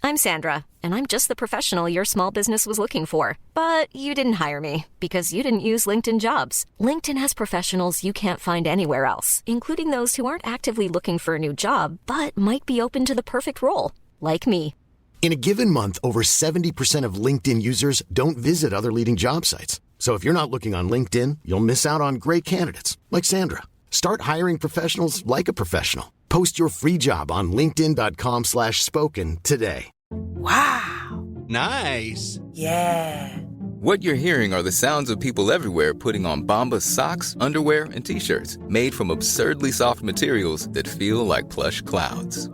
I'm Sandra, and I'm just the professional your small business was looking for. But you didn't hire me because you didn't use LinkedIn Jobs. LinkedIn has professionals you can't find anywhere else, including those who aren't actively looking for a new job, but might be open to the perfect role, like me. In a given month, over 70% of LinkedIn users don't visit other leading job sites. So if you're not looking on LinkedIn, you'll miss out on great candidates like Sandra. Start hiring professionals like a professional. Post your free job on linkedin.com/spoken today. Wow. Nice. Yeah. What you're hearing are the sounds of people everywhere putting on Bombas socks, underwear, and T-shirts made from absurdly soft materials that feel like plush clouds.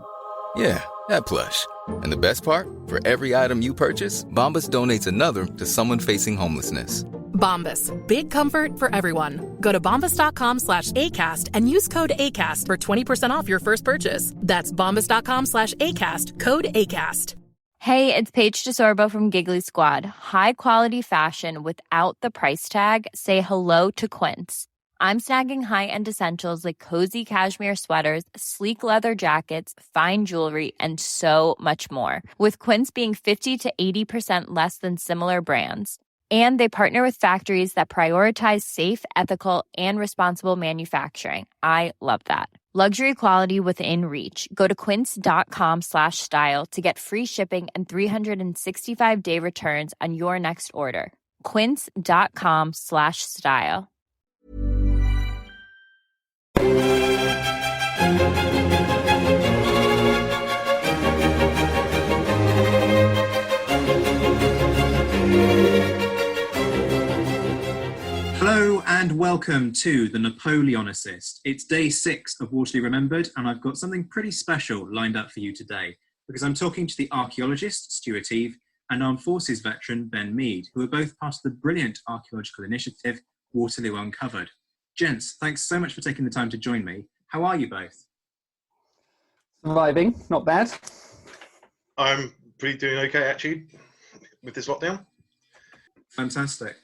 Yeah, that plush. And the best part? For every item you purchase, Bombas donates another to someone facing homelessness. Bombas. Big comfort for everyone. Go to bombas.com/ACAST and use code ACAST for 20% off your first purchase. That's bombas.com/ACAST. Code ACAST. Hey, it's Paige DeSorbo from Giggly Squad. High quality fashion without the price tag. Say hello to Quince. I'm snagging high-end essentials like cozy cashmere sweaters, sleek leather jackets, fine jewelry, and so much more. With Quince being 50 to 80% less than similar brands. And they partner with factories that prioritize safe, ethical, and responsible manufacturing. I love that. Luxury quality within reach. Go to quince.com/style to get free shipping and 365-day returns on your next order. Quince.com/style. Hello and welcome to the Napoleonicist. It's day 6 of Waterloo Remembered, and I've got something pretty special lined up for you today because I'm talking to the archaeologist, Stuart, and Armed Forces veteran, Ben Mead, who are both part of the brilliant archaeological initiative, Waterloo Uncovered. Gents, thanks so much for taking the time to join me. How are you both? Surviving, not bad. I'm pretty doing okay, actually, with this lockdown. Fantastic.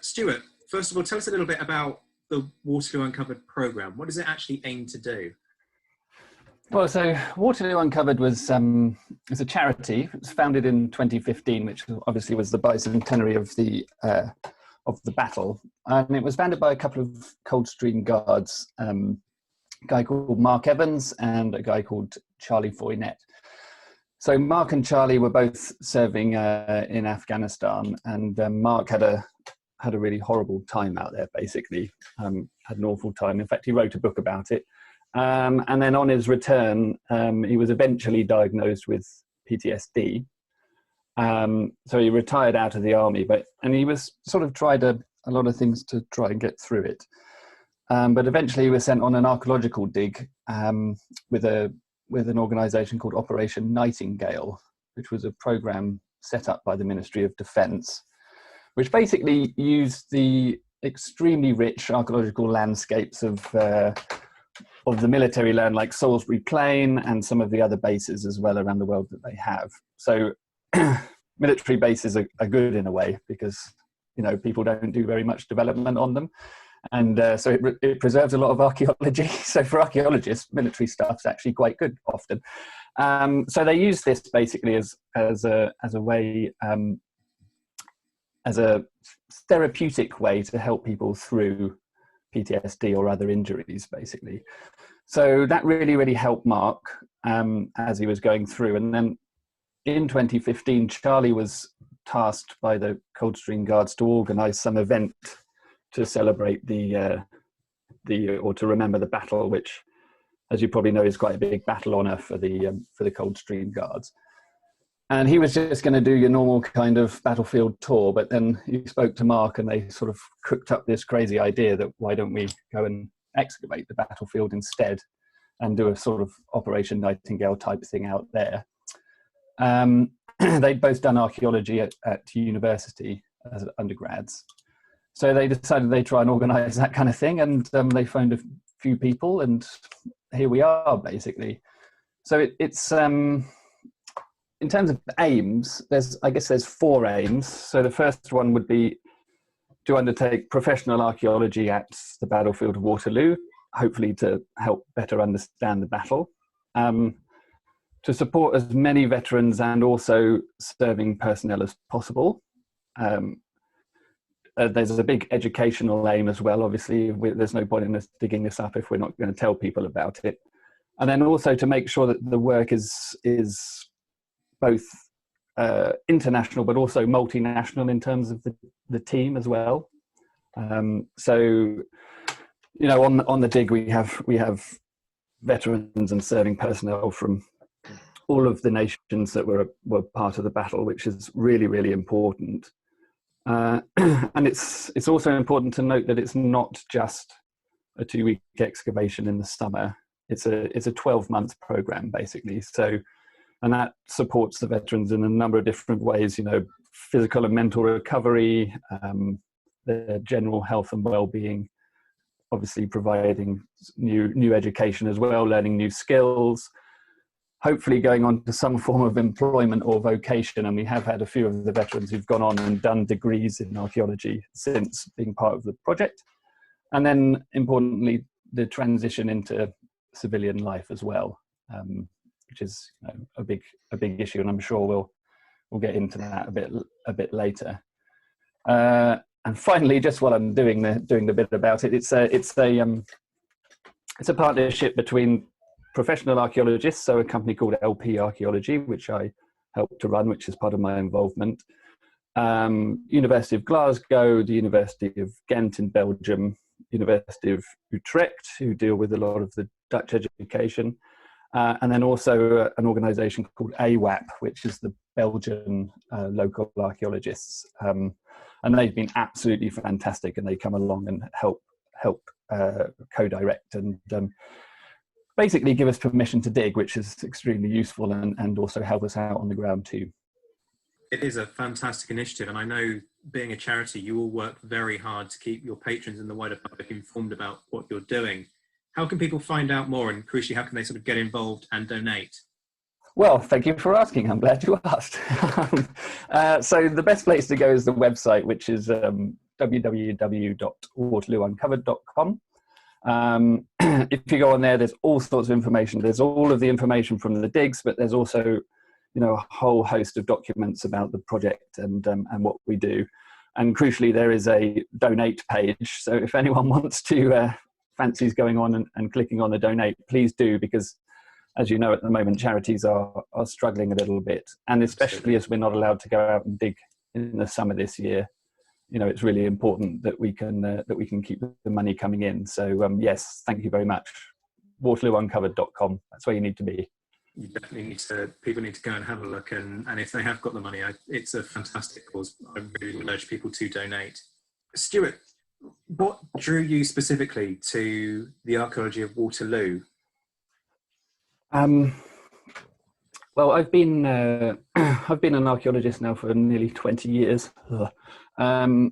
Stuart, first of all, tell us a little bit about the Waterloo Uncovered programme. What does it actually aim to do? Well, so Waterloo Uncovered was a charity. It was founded in 2015, which obviously was the bicentenary of the battle, and it was founded by a couple of Coldstream Guards, a guy called Mark Evans and a guy called Charlie Poignant. So Mark and Charlie were both serving in Afghanistan, and Mark had a really horrible time out there, basically. Had an awful time. In fact, he wrote a book about it. And then on his return, he was eventually diagnosed with PTSD. So he retired out of the army, and he was sort of tried a lot of things to try and get through it. But eventually he was sent on an archaeological dig with an organisation called Operation Nightingale, which was a programme set up by the Ministry of Defence, which basically used the extremely rich archaeological landscapes of the military land, like Salisbury Plain and some of the other bases as well around the world that they have. So military bases are good in a way because, you know, people don't do very much development on them. And so it preserves a lot of archaeology. So for archaeologists, military stuff's actually quite good often. So they use this basically as a way, as a therapeutic way to help people through PTSD or other injuries, basically. So that really, really helped Mark as he was going through. And then in 2015, Charlie was tasked by the Coldstream Guards to organise some event to celebrate or to remember the battle, which, as you probably know, is quite a big battle honour for the Coldstream Guards. And he was just going to do your normal kind of battlefield tour, but then he spoke to Mark and they sort of cooked up this crazy idea that why don't we go and excavate the battlefield instead and do a sort of Operation Nightingale type thing out there. They'd both done archaeology at university as undergrads. So they decided they'd try and organise that kind of thing, and they phoned a few people, and here we are, basically. So it's in terms of aims, there's 4 aims. So the first one would be to undertake professional archaeology at the battlefield of Waterloo, hopefully to help better understand the battle. to support as many veterans and also serving personnel as possible. There's a big educational aim as well. Obviously, there's no point in us digging this up if we're not going to tell people about it. And then also to make sure that the work is both international but also multinational in terms of the team as well. So, you know, on the dig we have veterans and serving personnel from all of the nations that were part of the battle, which is really, really important. And it's also important to note that it's not just a 2-week excavation in the summer. It's a 12-month program basically. So, and that supports the veterans in a number of different ways. You know, physical and mental recovery, their general health and well-being. Obviously, providing new education as well, learning new skills. Hopefully going on to some form of employment or vocation. And we have had a few of the veterans who've gone on and done degrees in archaeology since being part of the project. And then importantly, the transition into civilian life as well, which is, you know, a big issue. And I'm sure we'll get into that a bit later. And finally, just while I'm doing the bit about it, it's a partnership between professional archaeologists, so a company called LP Archaeology, which I helped to run, which is part of my involvement. University of Glasgow, the University of Ghent in Belgium, University of Utrecht, who deal with a lot of the Dutch education, and then also an organisation called AWAP, which is the Belgian local archaeologists. And they've been absolutely fantastic, and they come along and help co-direct and basically give us permission to dig, which is extremely useful, and also help us out on the ground too. It is a fantastic initiative, and I know, being a charity, you all work very hard to keep your patrons and the wider public informed about what you're doing. How can people find out more, and crucially, how can they sort of get involved and donate? Well, thank you for asking. I'm glad you asked. So the best place to go is the website, which is www.waterloouncovered.com. If you go on there, there's all sorts of information. There's all of the information from the digs, but there's also, you know, a whole host of documents about the project and what we do. And crucially, there is a donate page. So if anyone wants to fancies going on and clicking on the donate, please do, because as you know, at the moment, charities are struggling a little bit, and especially as we're not allowed to go out and dig in the summer this year. You know, it's really important that we can keep the money coming in. So yes, thank you very much. WaterlooUncovered.com. That's where you need to be. You definitely people need to go and have a look, and if they have got the money, it's a fantastic cause. I really urge people to donate. Stuart, what drew you specifically to the archaeology of Waterloo? Well, I've been an archaeologist now for nearly 20 years. And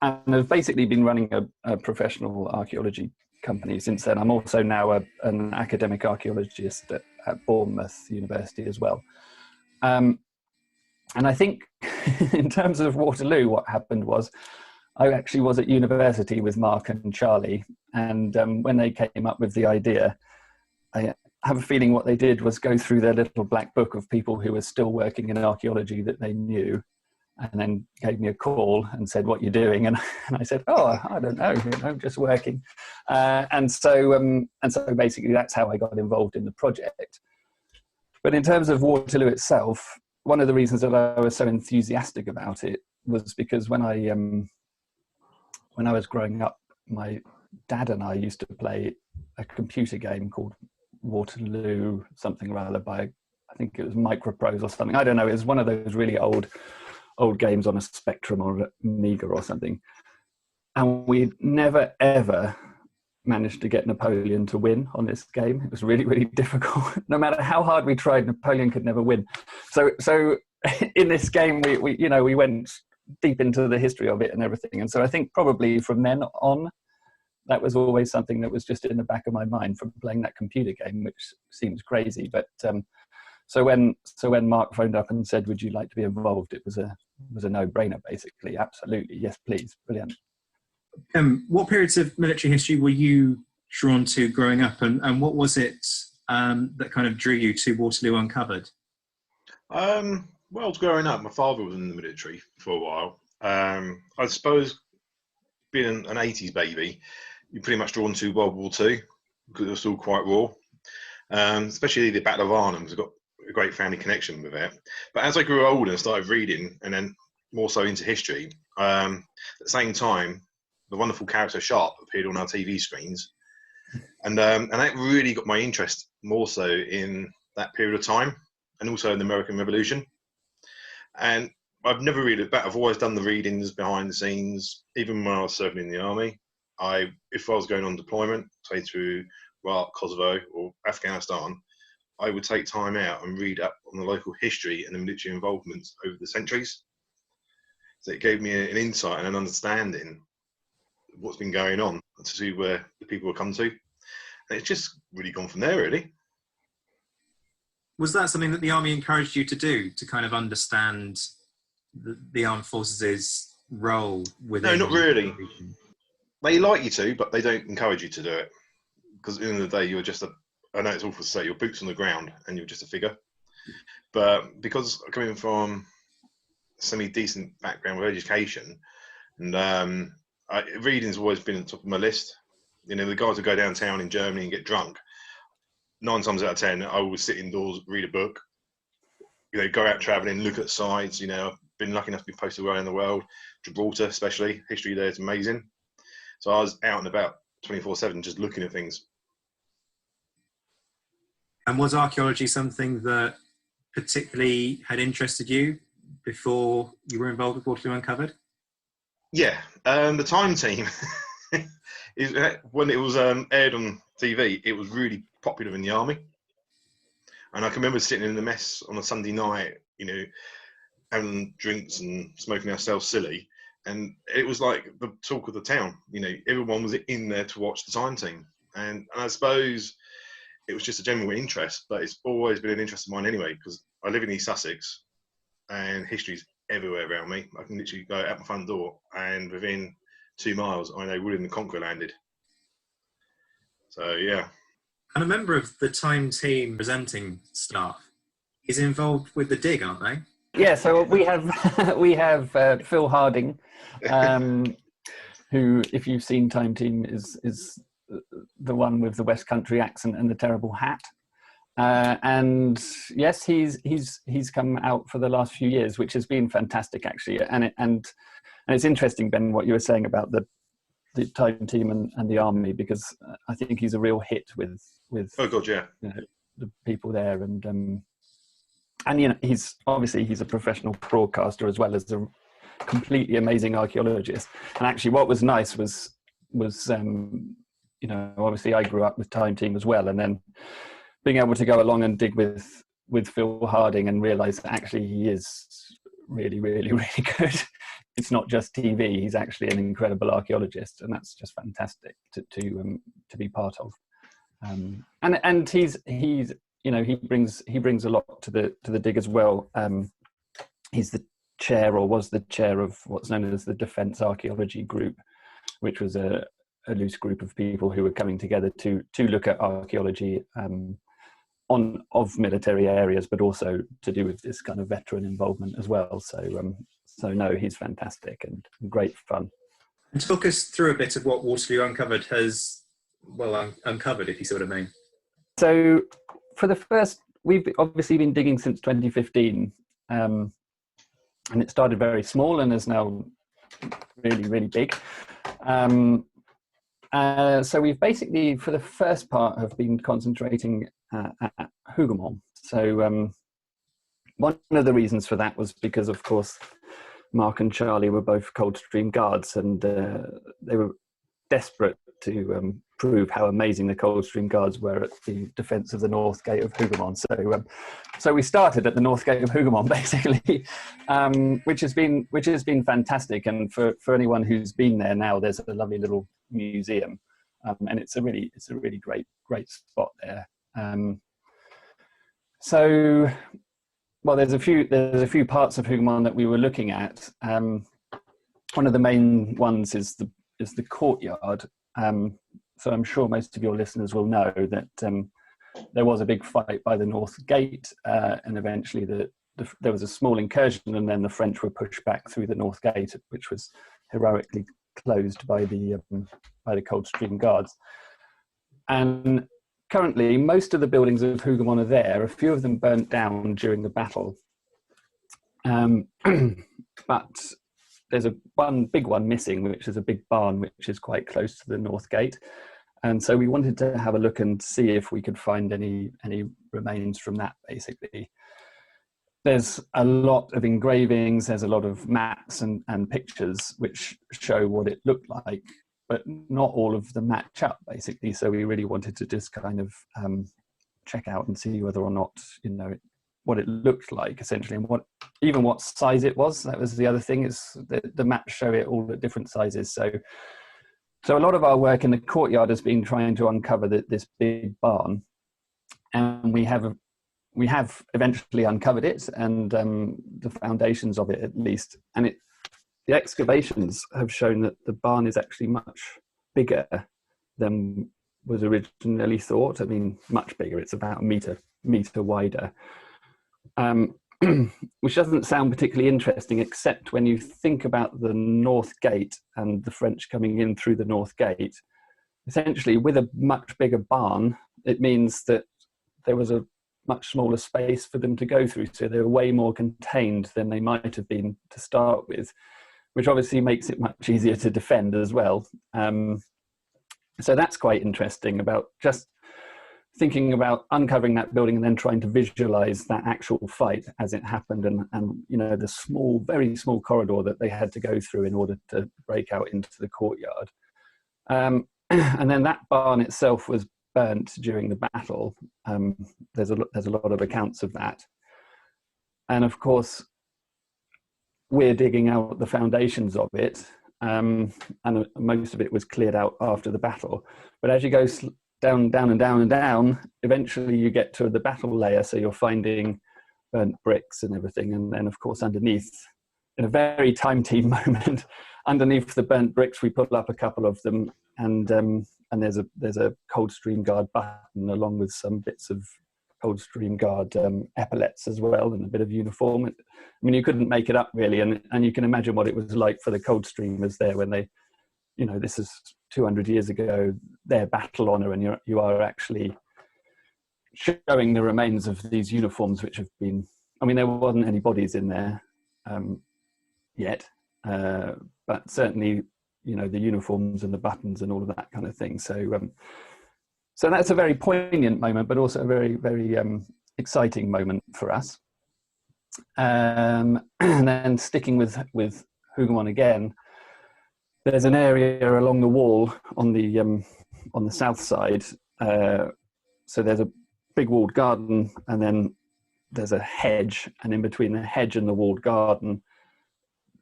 I've basically been running a professional archaeology company since then. I'm also now an academic archaeologist at Bournemouth University as well. And I think in terms of Waterloo, what happened was I actually was at university with Mark and Charlie. And when they came up with the idea, I have a feeling what they did was go through their little black book of people who were still working in archaeology that they knew, and then gave me a call and said, "What you doing?" And I said, "Oh, I don't know, I'm just working." And so basically that's how I got involved in the project. But in terms of Waterloo itself, one of the reasons that I was so enthusiastic about it was because when I was growing up, my dad and I used to play a computer game called Waterloo something or other by, I think it was Microprose or something. I don't know. It was one of those really old games on a Spectrum or Amiga or something. And we never, ever managed to get Napoleon to win on this game. It was really, really difficult. No matter how hard we tried, Napoleon could never win. So in this game, we went deep into the history of it and everything. And so I think probably from then on, that was always something that was just in the back of my mind from playing that computer game, which seems crazy. But so when Mark phoned up and said, "Would you like to be involved?" it was a no-brainer, basically. Absolutely, yes, please, brilliant. What periods of military history were you drawn to growing up, and what was it that kind of drew you to Waterloo Uncovered? Well, I was growing up. My father was in the military for a while. I suppose being an 80s baby, you're pretty much drawn to World War II because it was still quite raw. Especially the Battle of Arnhem has got a great family connection with it. But as I grew older and started reading, and then more so into history, at the same time, the wonderful character Sharp appeared on our TV screens, and that really got my interest more so in that period of time, and also in the American Revolution. And I've never read it, but I've always done the readings behind the scenes. Even when I was serving in the army, if I was going on deployment, say through Iraq, Kosovo, or Afghanistan, I would take time out and read up on the local history and the military involvement over the centuries. So it gave me an insight and an understanding of what's been going on and to see where the people have come to. And it's just really gone from there, really. Was that something that the army encouraged you to do, to kind of understand the armed forces' role within? No, not really. They like you to, but they don't encourage you to do it. Because at the end of the day, you're just I know it's awful to say, your boots on the ground and you're just a figure. But because coming from a semi-decent background with education, and reading's always been at the top of my list. You know, the guys who go downtown in Germany and get drunk, 9 times out of 10, I always sit indoors, read a book, you know, go out traveling, look at sites. You know, I've been lucky enough to be posted around the world, Gibraltar especially, history there is amazing. So I was out and about 24/7 just looking at things. And was archaeology something that particularly had interested you before you were involved with Waterloo Uncovered? Yeah, the Time Team, when it was aired on TV, it was really popular in the army. And I can remember sitting in the mess on a Sunday night, you know, having drinks and smoking ourselves silly. And it was like the talk of the town. You know, everyone was in there to watch the Time Team. And I suppose it was just a general interest, but it's always been an interest of mine anyway, because I live in East Sussex and history's everywhere around me. I can literally go out my front door and within 2 miles, I know William the Conqueror landed. So, yeah. And a member of the Time Team presenting staff is involved with the dig, aren't they? Yeah, so we have Phil Harding, who, if you've seen Time Team, is the one with the West Country accent and the terrible hat. And yes, he's come out for the last few years, which has been fantastic actually. And it's interesting, Ben, what you were saying about the Time Team and the army, because I think he's a real hit with oh god, yeah, you know, the people there, and you know, he's a professional broadcaster as well as a completely amazing archaeologist. And actually, what was nice was you know, obviously I grew up with Time Team as well, and then being able to go along and dig with Phil Harding and realise that actually he is really, really, really good. It's not just TV; he's actually an incredible archaeologist, and that's just fantastic to be part of. And he's you know, he brings a lot to the dig as well. He's the chair, or was the chair, of what's known as the Defence Archaeology Group, which was a loose group of people who were coming together to look at archaeology of military areas, but also to do with this kind of veteran involvement as well. So no, he's fantastic and great fun. And talk us through a bit of what Waterloo Uncovered has, well, uncovered, if you see what I mean. So for the first, we've obviously been digging since 2015, and it started very small and is now really, really big. So we've basically, for the first part, have been concentrating at Hougoumont. So one of the reasons for that was because, of course, Mark and Charlie were both Coldstream Guards, and they were desperate to prove how amazing the Coldstream Guards were at the defence of the North Gate of Hougoumont. So we started at the North Gate of Hougoumont, basically, which has been fantastic. And for anyone who's been there now, there's a lovely little museum, and it's a really great spot there. So, well, there's a few parts of Hougoumont that we were looking at. One of the main ones is the courtyard. So I'm sure most of your listeners will know that there was a big fight by the North Gate, and eventually there was a small incursion, and then the French were pushed back through the North Gate, which was heroically closed by the Coldstream Guards. And currently, most of the buildings of Hougoumont are there. A few of them burnt down during the battle, but there's one big one missing, which is a big barn, which is quite close to the North Gate. And so we wanted to have a look and see if we could find any remains from that, basically. There's a lot of engravings, there's a lot of maps and pictures which show what it looked like, but not all of them match up, basically. So we really wanted to just kind of check out and see whether or not, what it looked like, essentially, and what size it was. That was the other thing, is the maps show it all at different sizes. So a lot of our work in the courtyard has been trying to uncover this big barn, and we have eventually uncovered it, and the foundations of it, at least. And the excavations have shown that the barn is actually much bigger than was originally thought. I mean, much bigger. It's about a meter wider, which doesn't sound particularly interesting, except when you think about the North Gate and the French coming in through the North Gate. Essentially, with a much bigger barn, it means that there was a much smaller space for them to go through, so they were way more contained than they might have been to start with, which obviously makes it much easier to defend as well. So that's quite interesting, about just thinking about uncovering that building and then trying to visualize that actual fight as it happened, and the very small corridor that they had to go through in order to break out into the courtyard. And then that barn itself was burnt during the battle. There's a lot of accounts of that, and of course we're digging out the foundations of it, and most of it was cleared out after the battle. But as you go down and down and down, eventually you get to the battle layer, so you're finding burnt bricks and everything. And then of course underneath, in a very time-team moment, underneath the burnt bricks we pull up a couple of them, and there's a Coldstream Guard button, along with some bits of Coldstream Guard epaulets as well, and a bit of uniform. I mean, you couldn't make it up really, and you can imagine what it was like for the Coldstreamers there when they, this is 200 years ago, their battle honour, and you are actually showing the remains of these uniforms, which have been, I mean, there wasn't any bodies in there yet, but certainly, the uniforms and the buttons and all of that kind of thing. So that's a very poignant moment, but also a very, very exciting moment for us. And then sticking with Hougoumont again, there's an area along the wall on the south side. So there's a big walled garden, and then there's a hedge, and in between the hedge and the walled garden,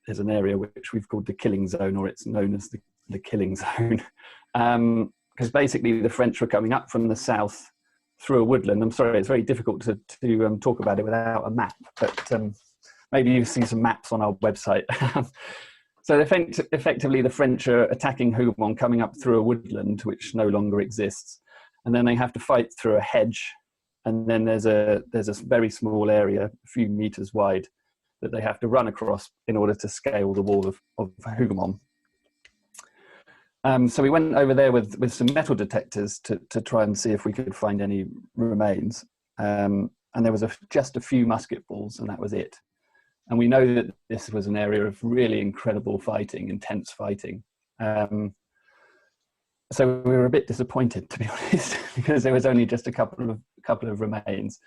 there's an area which we've called the killing zone, or it's known as the killing zone. Because basically the French were coming up from the south through a woodland. I'm sorry, it's very difficult to talk about it without a map, but maybe you've seen some maps on our website. So effectively the French are attacking Hougoumont, coming up through a woodland which no longer exists, and then they have to fight through a hedge, and then there's a very small area, a few meters wide, that they have to run across in order to scale the wall of Hougoumont. So we went over there with some metal detectors to try and see if we could find any remains. And there was just a few musket balls, and that was it. And we know that this was an area of really incredible fighting, intense fighting. So we were a bit disappointed, to be honest, because there was only just a couple of remains.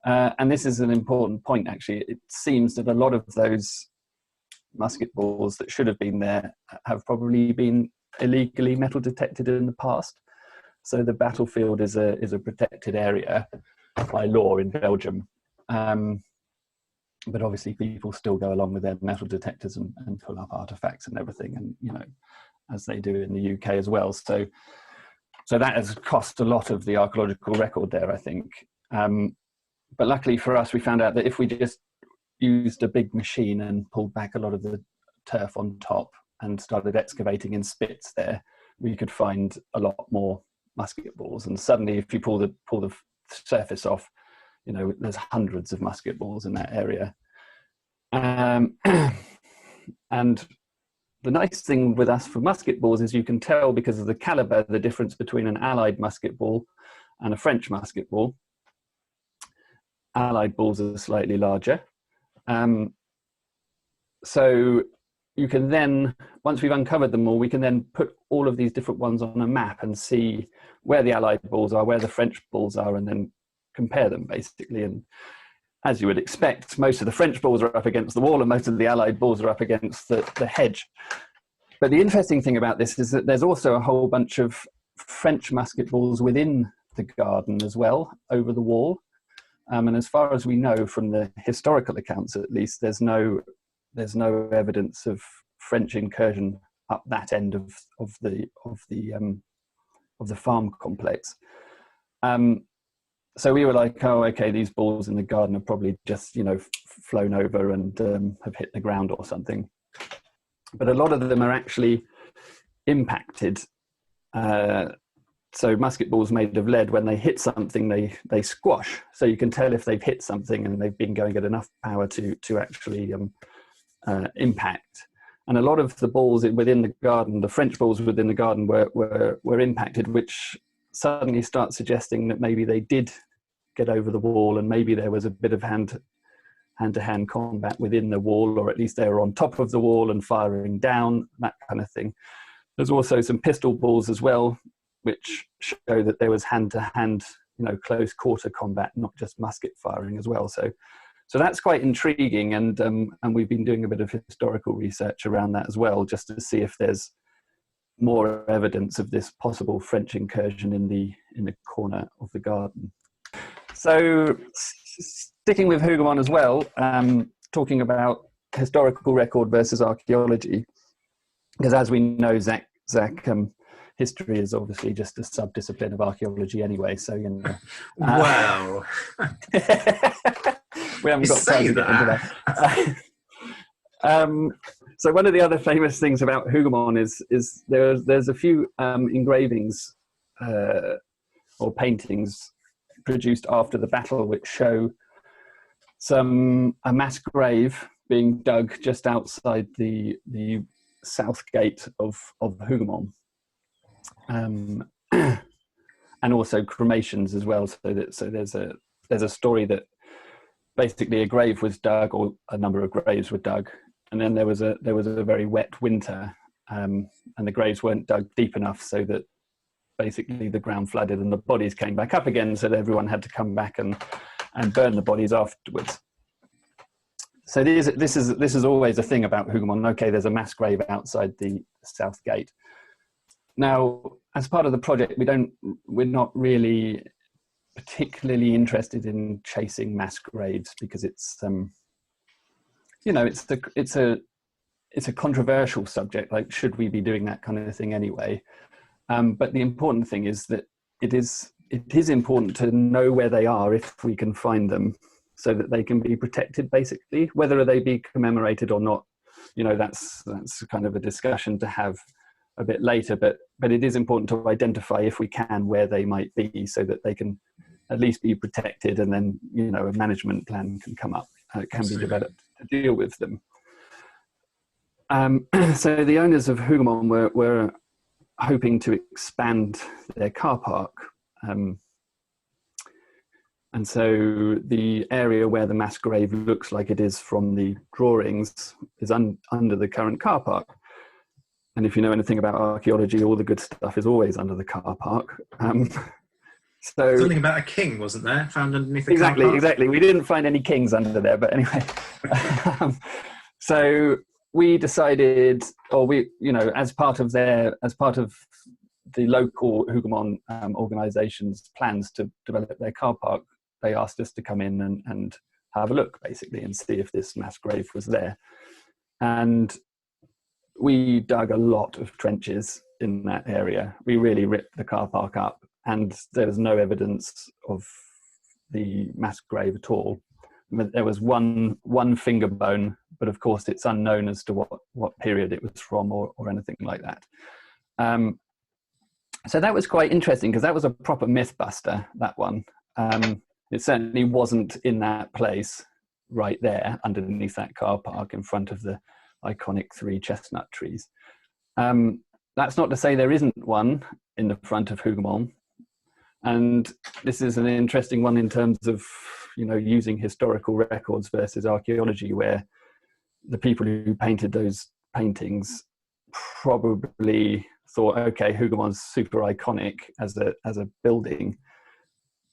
And this is an important point, actually. It seems that a lot of those musket balls that should have been there have probably been illegally metal detected in the past. So the battlefield is a protected area by law in Belgium. But obviously people still go along with their metal detectors and pull up artifacts and everything, and as they do in the UK as well. So that has cost a lot of the archaeological record there, I think. But luckily for us, we found out that if we just used a big machine and pulled back a lot of the turf on top and started excavating in spits there, we could find a lot more musket balls. And suddenly, if you pull the surface off. There's hundreds of musket balls in that area. And the nice thing with us for musket balls is you can tell, because of the caliber, the difference between an Allied musket ball and a French musket ball. Allied balls are slightly larger. So you can then, once we've uncovered them all, we can then put all of these different ones on a map and see where the Allied balls are, where the French balls are, and then compare them basically. And as you would expect, most of the French balls are up against the wall and most of the Allied balls are up against the hedge. But the interesting thing about this is that there's also a whole bunch of French musket balls within the garden as well, over the wall. And as far as we know from the historical accounts, at least, there's no evidence of French incursion up that end of the farm complex. So we were like, oh, okay, these balls in the garden are probably just, flown over and have hit the ground or something. But a lot of them are actually impacted. So musket balls made of lead, when they hit something, they squash. So you can tell if they've hit something and they've been going at enough power to actually impact. And a lot of the balls within the garden, the French balls within the garden, were impacted, which suddenly starts suggesting that maybe they did get over the wall, and maybe there was a bit of hand-to-hand combat within the wall, or at least they were on top of the wall and firing down, that kind of thing. There's also some pistol balls as well, which show that there was hand-to-hand, close quarter combat, not just musket firing as well. So that's quite intriguing, and we've been doing a bit of historical research around that as well, just to see if there's more evidence of this possible French incursion in the corner of the garden. So sticking with Hougoumont as well, talking about historical record versus archaeology, because as we know, Zach, history is obviously just a sub-discipline of archaeology anyway, so Wow. We haven't got time to get into that. So one of the other famous things about Hougoumont is there's a few engravings or paintings produced after the battle which show a mass grave being dug just outside the south gate of Hougoumont, and also cremations as well. So there's a story that basically a grave was dug, or a number of graves were dug, and then there was a very wet winter, and the graves weren't dug deep enough, so that basically the ground flooded and the bodies came back up again, so that everyone had to come back and burn the bodies afterwards. So this is always a thing about Hougoumont. Okay, there's a mass grave outside the south gate. Now, as part of the project, we're not really particularly interested in chasing mass graves, because it's it's a controversial subject. Like, should we be doing that kind of thing anyway? But the important thing is that it is important to know where they are if we can find them, so that they can be protected, basically. Whether they be commemorated or not, that's kind of a discussion to have a bit later, but it is important to identify, if we can, where they might be, so that they can at least be protected, and then a management plan can come up, can be developed to deal with them. So the owners of Hougoumont were hoping to expand their car park, and so the area where the mass grave looks like it is from the drawings is under the current car park. And if you know anything about archaeology, all the good stuff is always under the car park. So something about a king, wasn't there, found underneath the car park? Exactly. We didn't find any kings under there, but anyway. So we decided, as part of the local Hougoumont organisation's plans to develop their car park, they asked us to come in and have a look, basically, and see if this mass grave was there. And we dug a lot of trenches in that area. We really ripped the car park up, and there was no evidence of the mass grave at all. There was one finger bone, but of course it's unknown as to what period it was from or anything like that. So that was quite interesting, because that was a proper myth buster, that one. It certainly wasn't in that place right there underneath that car park in front of the iconic 3 chestnut trees. That's not to say there isn't one in the front of Hougoumont. And this is an interesting one in terms of, using historical records versus archaeology, where the people who painted those paintings probably thought, okay, Hougomont's super iconic as a building.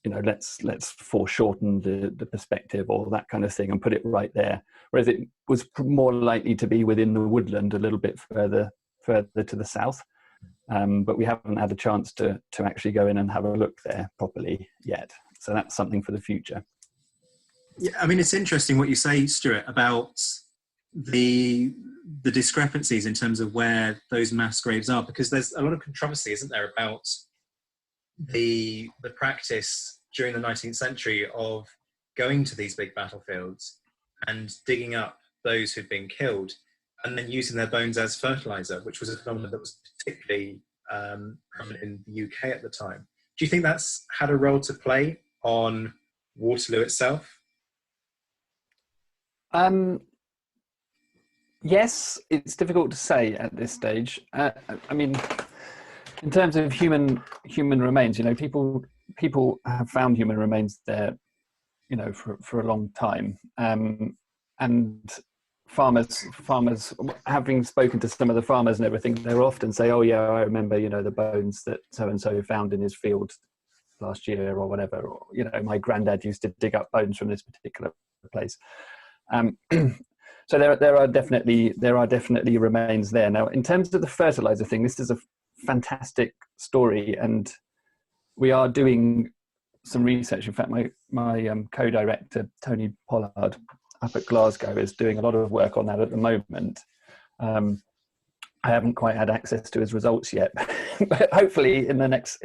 Let's foreshorten the perspective or that kind of thing and put it right there. Whereas it was more likely to be within the woodland a little bit further to the south. But we haven't had a chance to actually go in and have a look there properly yet. So that's something for the future. Yeah, I mean, it's interesting what you say, Stuart, about the discrepancies in terms of where those mass graves are, because there's a lot of controversy, isn't there, about the practice during the 19th century of going to these big battlefields and digging up those who'd been killed and then using their bones as fertilizer, which was a phenomenon that was particularly prominent in the UK at the time. Do you think that's had a role to play on Waterloo itself? Yes, it's difficult to say at this stage. I mean, in terms of human remains, people have found human remains there, for a long time. And farmers, having spoken to some of the farmers and everything, they will often say, "Oh yeah, I remember, the bones that so and so found in his field last year or whatever." Or, my granddad used to dig up bones from this particular place. So there are definitely remains there. Now, in terms of the fertilizer thing, this is a fantastic story, and we are doing some research. In fact, my co-director Tony Pollard up at Glasgow is doing a lot of work on that at the moment. I haven't quite had access to his results yet, but hopefully in the next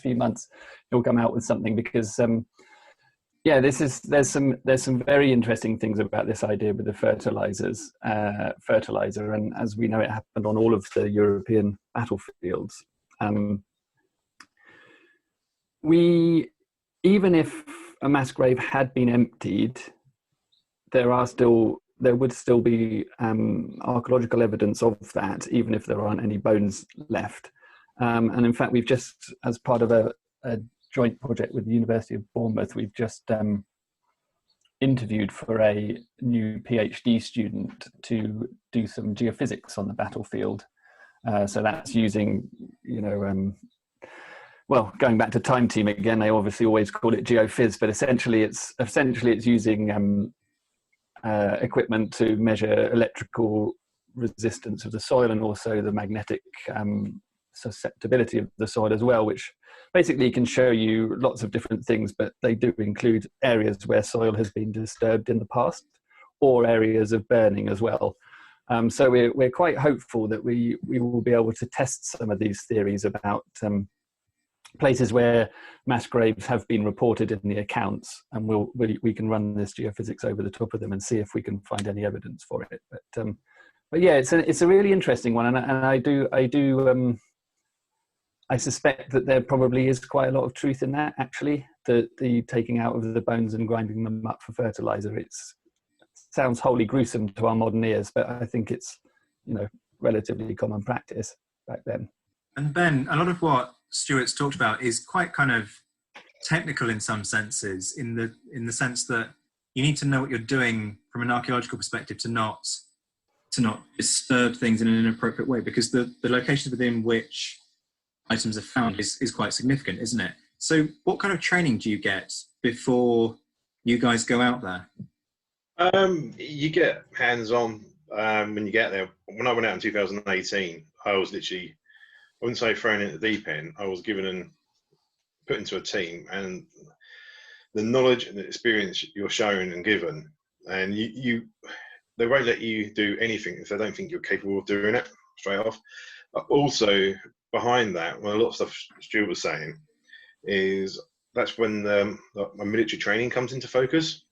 few months he'll come out with something, because there's some very interesting things about this idea with the fertilizer, and as we know, it happened on all of the European battlefields. Even if a mass grave had been emptied, there would still be archaeological evidence of that, even if there aren't any bones left. And in fact, we've just, as part of a joint project with the University of Bournemouth, we've just interviewed for a new PhD student to do some geophysics on the battlefield. So that's using, going back to Time Team again, they obviously always call it geophys, but essentially it's using equipment to measure electrical resistance of the soil and also the magnetic susceptibility of the soil as well, which basically can show you lots of different things, but they do include areas where soil has been disturbed in the past or areas of burning as well. So we're quite hopeful that we will be able to test some of these theories about places where mass graves have been reported in the accounts, and we can run this geophysics over the top of them and see if we can find any evidence for it. But yeah, it's a really interesting one, and I suspect that there probably is quite a lot of truth in that, actually. The taking out of the bones and grinding them up for fertilizer. It sounds wholly gruesome to our modern ears, but I think it's relatively common practice back then. And Ben, a lot of what Stuart's talked about is quite kind of technical in some senses, in the sense that you need to know what you're doing from an archaeological perspective to not disturb things in an inappropriate way, because the locations within which items are found is quite significant, isn't it? So what kind of training do you get before you guys go out there? You get hands-on when you get there. When I went out in 2018, I was literally, I wouldn't say thrown into the deep end, I was given and put into a team, and the knowledge and the experience you're shown and given, and they won't let you do anything if they don't think you're capable of doing it straight off. Also, behind that, well, a lot of stuff Stuart was saying is that's when my military training comes into focus,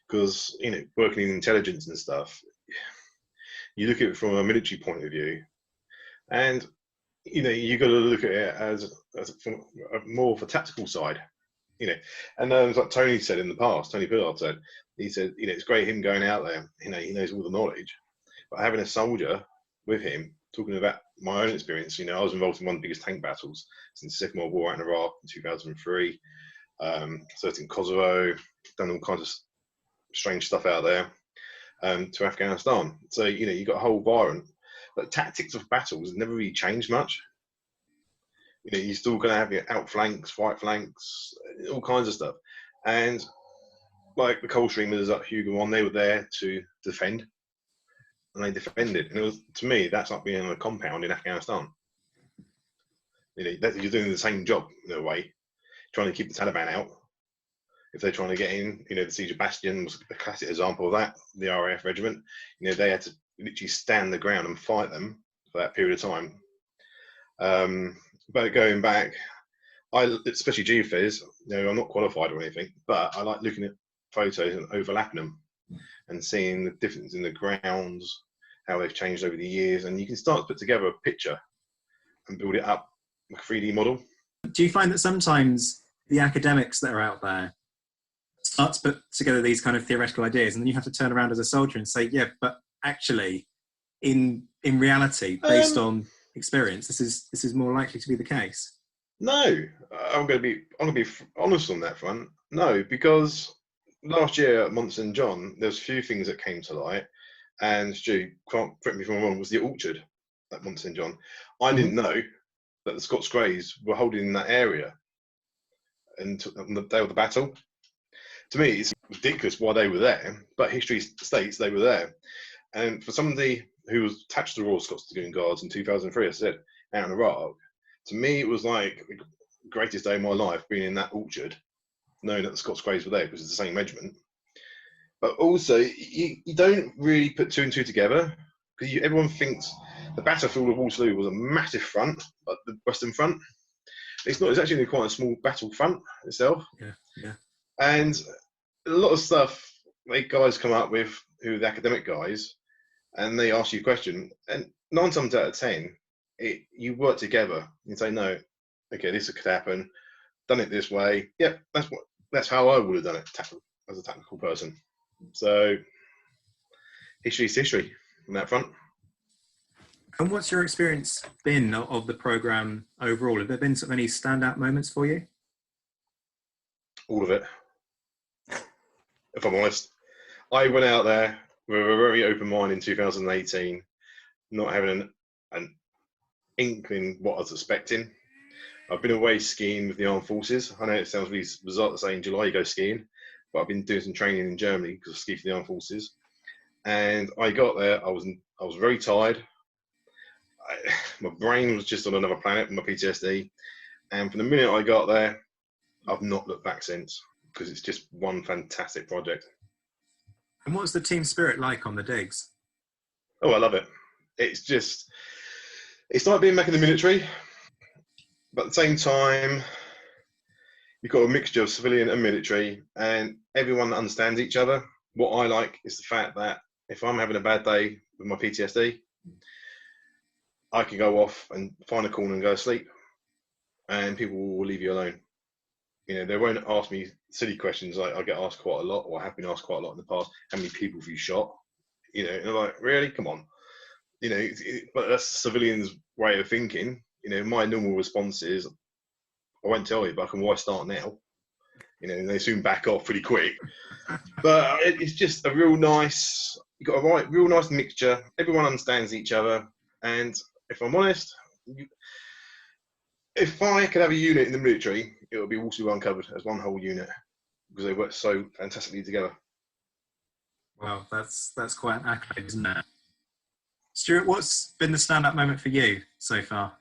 because working in intelligence and stuff, you look at it from a military point of view, and you got to look at it as from more of a tactical side. you know. And it was like Tony said in the past, Tony Pillard said, he said, you know, it's great him going out there, you know, he knows all the knowledge, but having a soldier with him, talking about my own experience, you know, I was involved in one of the biggest tank battles since the Second World War out in Iraq in 2003, served in Kosovo, done all kinds of strange stuff out there, to Afghanistan. So, you know, you've got a whole environment, but tactics of battles never really changed much. You know, you're still going to have your outflanks, right flanks, all kinds of stuff. And like the Coldstreamers at Hugo, they were there to defend, and they defended. And it was, to me, that's like being on a compound in Afghanistan. You know, you're doing the same job in a way, trying to keep the Taliban out. If they're trying to get in, you know, the Siege of Bastion was a classic example of that. The RAF regiment, you know, they had to literally stand the ground and fight them for that period of time. But going back, especially geophys, you know, I'm not qualified or anything, but I like looking at photos and overlapping them and seeing the difference in the grounds, how they've changed over the years, and you can start to put together a picture and build it up like a 3D model. Do you find that sometimes the academics that are out there start to put together these kind of theoretical ideas, and then you have to turn around as a soldier and say, yeah, but actually, in reality, based on experience, this is more likely to be the case? No, I'm going to be honest on that front. No, because last year at Mont St John, there's a few things that came to light, and Stu, correct me if I'm wrong, was the orchard at Mont St John. I didn't know that the Scots Greys were holding in that area and on the day of the battle. To me, it's ridiculous why they were there, but history states they were there. And for somebody who was attached to the Royal Scots Dragoon Guards in 2003, I said, out in Iraq, to me it was like the greatest day of my life being in that orchard, knowing that the Scots Greys were there because it's the same regiment. But also, you don't really put two and two together, because everyone thinks the battlefield of Waterloo was a massive front, like the Western Front. It's not. It's actually quite a small battle front itself. Yeah. And a lot of stuff, like guys come up with, who are the academic guys, and they ask you a question, and 9 times out of 10, you work together and say, no, okay, this could happen, done it this way. Yep, that's how I would have done it as a technical person. So history's history on that front. And what's your experience been of the programme overall? Have there been sort of any standout moments for you? All of it, if I'm honest. I went out there with a very open mind in 2018, not having an inkling what I was expecting. I've been away skiing with the armed forces. I know it sounds really bizarre to say in July you go skiing, but I've been doing some training in Germany because I ski for the armed forces. And I got there, I was very tired. My brain was just on another planet with my PTSD. And from the minute I got there, I've not looked back since, because it's just one fantastic project. And what's the team spirit like on the digs? Oh, I love it. It's like being back in the military, but at the same time, you've got a mixture of civilian and military, and everyone understands each other. What I like is the fact that if I'm having a bad day with my PTSD, I can go off and find a corner and go to sleep, and people will leave you alone. You know, they won't ask me silly questions like I get asked quite a lot, or have been asked quite a lot in the past. How many people have you shot? You know, and they're like, really? Come on. You know, but that's the civilians' way of thinking. You know, my normal response is, I won't tell you, but why start now? You know, and they soon back off pretty quick. But it's just a real nice, you've got a real nice mixture. Everyone understands each other. And if I'm honest, if I could have a unit in the military, it would be Waterloo Uncovered as one whole unit, because they work so fantastically together. Well, that's quite an accolade, isn't it? Stuart, what's been the stand-up moment for you so far?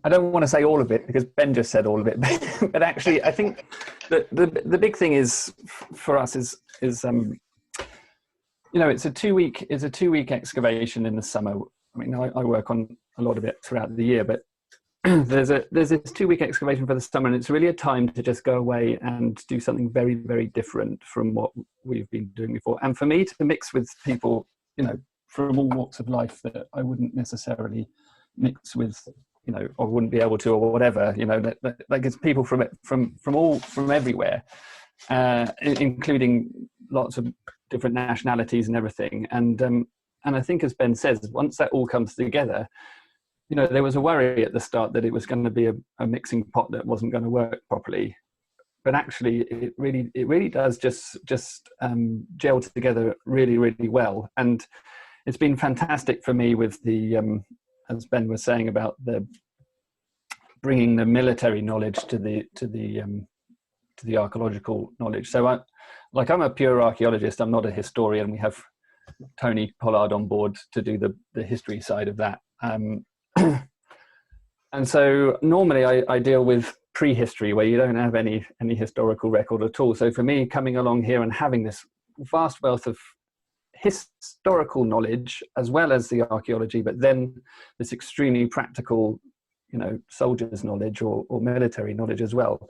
I don't want to say all of it because Ben just said all of it, but actually I think that the big thing is for us is you know, it's a 2-week excavation in the summer. I mean, I work on a lot of it throughout the year, but there's this 2-week excavation for the summer, and it's really a time to just go away and do something very, very different from what we've been doing before. And for me to mix with people, you know, from all walks of life that I wouldn't necessarily mix with or wouldn't be able to, or whatever. Like it's people from everywhere, including lots of different nationalities and everything. And I think, as Ben says, once that all comes together, there was a worry at the start that it was going to be a mixing pot that wasn't going to work properly. But actually, it really does just gel together really, really well. And it's been fantastic for me with the, as Ben was saying, about the bringing the military knowledge to the archaeological knowledge. So I'm a pure archaeologist. I'm not a historian. We have Tony Pollard on board to do the history side of that. And so normally I deal with prehistory, where you don't have any historical record at all. So for me, coming along here and having this vast wealth of historical knowledge as well as the archaeology, but then this extremely practical, soldiers' knowledge or military knowledge as well,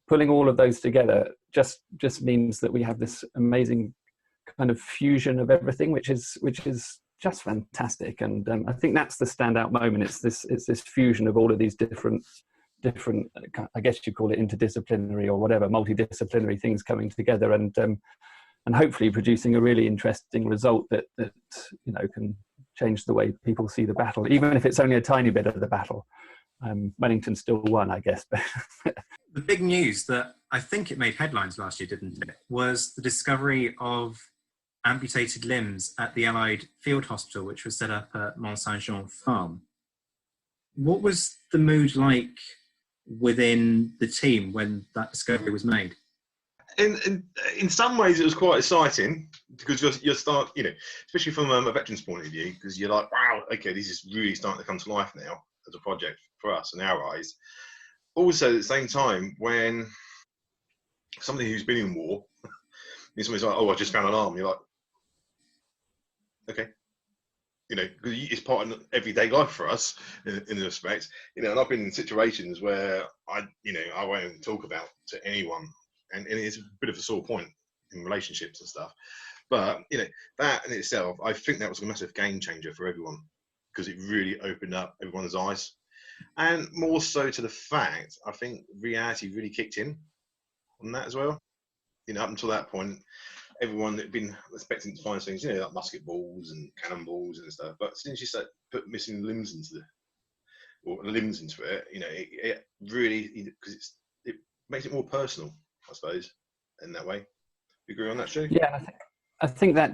pulling all of those together just means that we have this amazing kind of fusion of everything, which is just fantastic. And I think that's the standout moment. It's this fusion of all of these different, I guess you call it interdisciplinary or whatever, multidisciplinary things coming together, and hopefully producing a really interesting result that can change the way people see the battle, even if it's only a tiny bit of the battle. Wellington still won, I guess. The big news that I think it made headlines last year, didn't it, was the discovery of amputated limbs at the Allied Field Hospital, which was set up at Mont Saint-Jean Farm. What was the mood like within the team when that discovery was made? In some ways, it was quite exciting, because you start, especially from a veteran's point of view, because you're like, wow, okay, this is really starting to come to life now as a project for us in our eyes. Also, at the same time, when somebody who's been in war, somebody's like, oh, I just found an arm, you're like, okay. It's part of everyday life for us in the respect, and I've been in situations where I won't even talk about to anyone, and it's a bit of a sore point in relationships and stuff. But, that in itself, I think that was a massive game changer for everyone, because it really opened up everyone's eyes. And more so to the fact, I think reality really kicked in on that as well. Up until that point, everyone had been expecting to find things, like musket balls and cannonballs and stuff. But since you start put missing limbs into it, it really, because it makes it more personal, I suppose, in that way. You agree on that, Stu? Yeah, I think that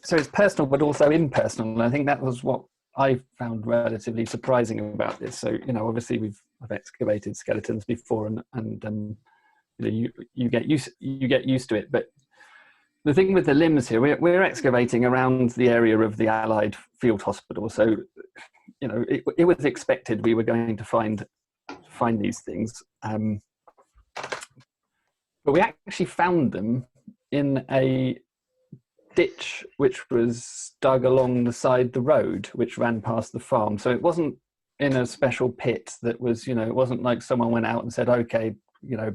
so it's personal, but also impersonal. And I think that was what I found relatively surprising about this. So, obviously I've excavated skeletons before, and you get used to it, but the thing with the limbs here, we're excavating around the area of the Allied Field Hospital. So, it was expected we were going to find these things. But we actually found them in a ditch which was dug along the side of the road, which ran past the farm. So it wasn't in a special pit that was, it wasn't like someone went out and said, okay,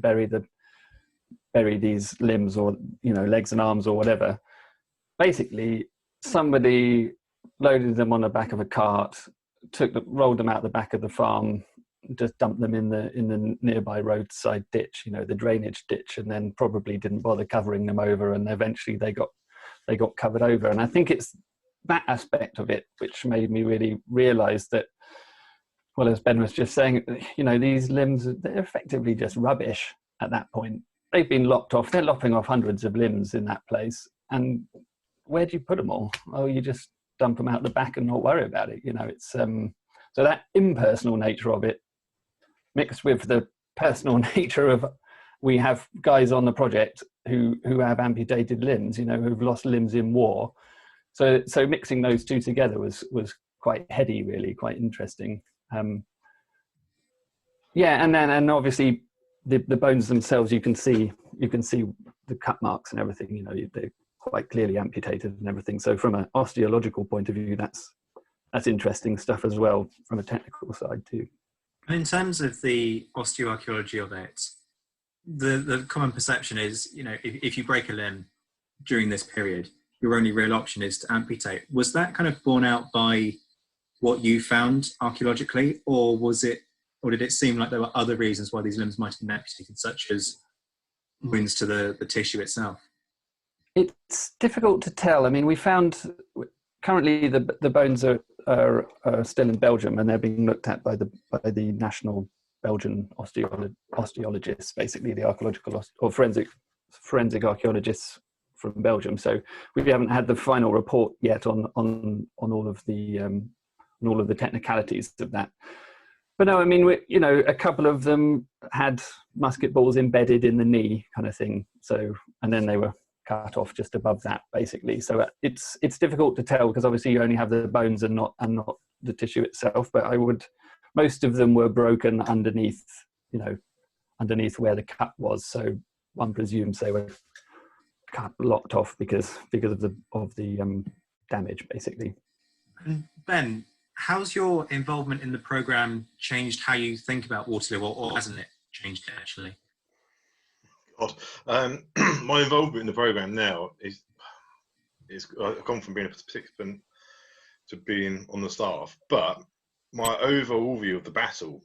bury these limbs or legs and arms or whatever. Basically, somebody loaded them on the back of a cart, rolled them out the back of the farm, just dumped them in the nearby roadside ditch, the drainage ditch, and then probably didn't bother covering them over, and eventually they got covered over. And I think it's that aspect of it which made me really realize that, well, as Ben was just saying, these limbs, they're effectively just rubbish at that point. They've been lopped off. They're lopping off hundreds of limbs in that place. And where do you put them all? Oh, you just dump them out the back and not worry about it. It's so that impersonal nature of it, mixed with the personal nature of, we have guys on the project who have amputated limbs, who've lost limbs in war. So mixing those two together was quite heady, really, quite interesting. And obviously the bones themselves, you can see the cut marks and everything. They're quite clearly amputated and everything. So from an osteological point of view, that's interesting stuff as well, from a technical side too. And in terms of the osteoarchaeology of it, the common perception is, if you break a limb during this period, your only real option is to amputate. Was that kind of borne out by what you found archaeologically, or did it seem like there were other reasons why these limbs might have been amputated, such as wounds to the tissue itself? It's difficult to tell. I mean, we found currently the bones are still in Belgium, and they're being looked at by the national Belgian osteologists, basically the archaeological or forensic archaeologists from Belgium. So we haven't had the final report yet on all of the technicalities of that. But no, I mean, a couple of them had musket balls embedded in the knee, kind of thing. So, and then they were cut off just above that, basically. So it's difficult to tell because obviously you only have the bones and not the tissue itself. But most of them were broken underneath where the cut was. So one presumes they were locked off because of the damage, basically. Ben, how's your involvement in the programme changed how you think about Waterloo, or hasn't it changed it actually? God. My involvement in the programme now is I've gone from being a participant to being on the staff, but my overall view of the battle